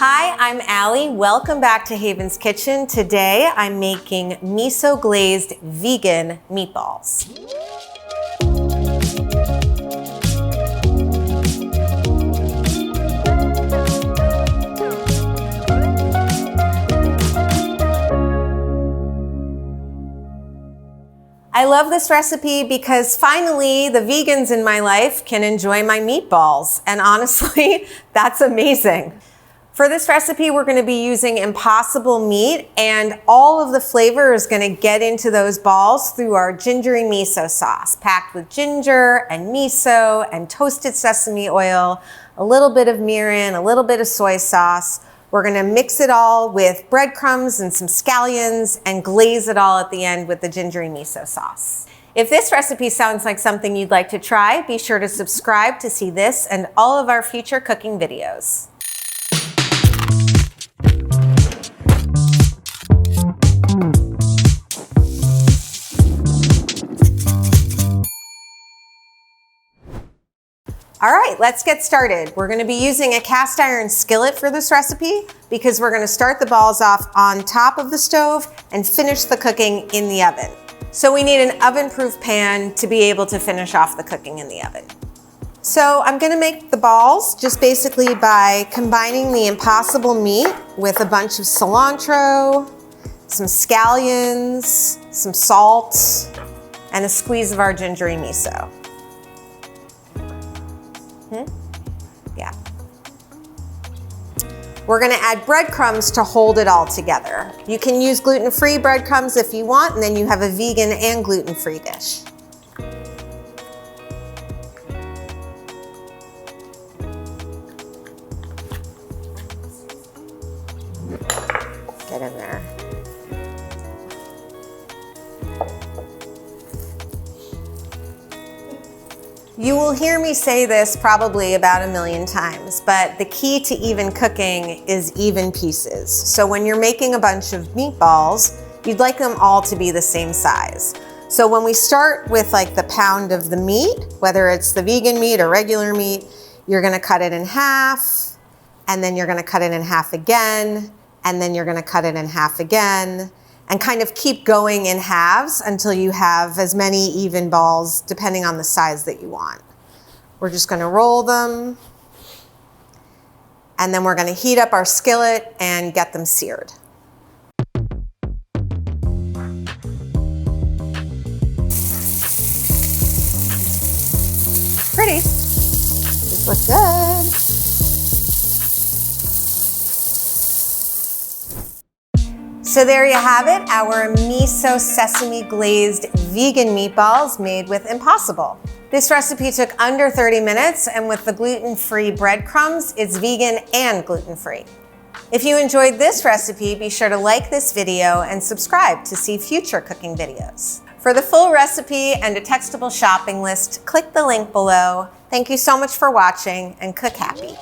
Hi, I'm Allie. Welcome back to Haven's Kitchen. Today I'm making miso glazed vegan meatballs. I love this recipe because finally the vegans in my life can enjoy my meatballs. And honestly, that's amazing. For this recipe, we're gonna be using Impossible meat, and all of the flavor is gonna get into those balls through our gingery miso sauce, packed with ginger and miso and toasted sesame oil, a little bit of mirin, a little bit of soy sauce. We're gonna mix it all with breadcrumbs and some scallions and glaze it all at the end with the gingery miso sauce. If this recipe sounds like something you'd like to try, be sure to subscribe to see this and all of our future cooking videos. All right, let's get started. We're gonna be using a cast iron skillet for this recipe because we're gonna start the balls off on top of the stove and finish the cooking in the oven. So we need an oven-proof pan to be able to finish off the cooking in the oven. So I'm gonna make the balls just basically by combining the Impossible meat with a bunch of cilantro, some scallions, some salt, and a squeeze of our gingery miso. Yeah. We're gonna add breadcrumbs to hold it all together. You can use gluten-free breadcrumbs if you want, and then you have a vegan and gluten-free dish. Get in there. You will hear me say this probably about 1,000,000 times, but the key to even cooking is even pieces. So when you're making a bunch of meatballs, you'd like them all to be the same size. So when we start with like the pound of the meat, whether it's the vegan meat or regular meat, you're gonna cut it in half, and then you're gonna cut it in half again, and then you're gonna cut it in half again, and kind of keep going in halves until you have as many even balls, depending on the size that you want. We're just gonna roll them, and then we're gonna heat up our skillet and get them seared. Pretty. These look good. So there you have it, our miso sesame glazed vegan meatballs made with Impossible. This recipe took under 30 minutes, and with the gluten-free breadcrumbs, it's vegan and gluten-free. If you enjoyed this recipe, be sure to like this video and subscribe to see future cooking videos. For the full recipe and a textable shopping list, click the link below. Thank you so much for watching, and cook happy.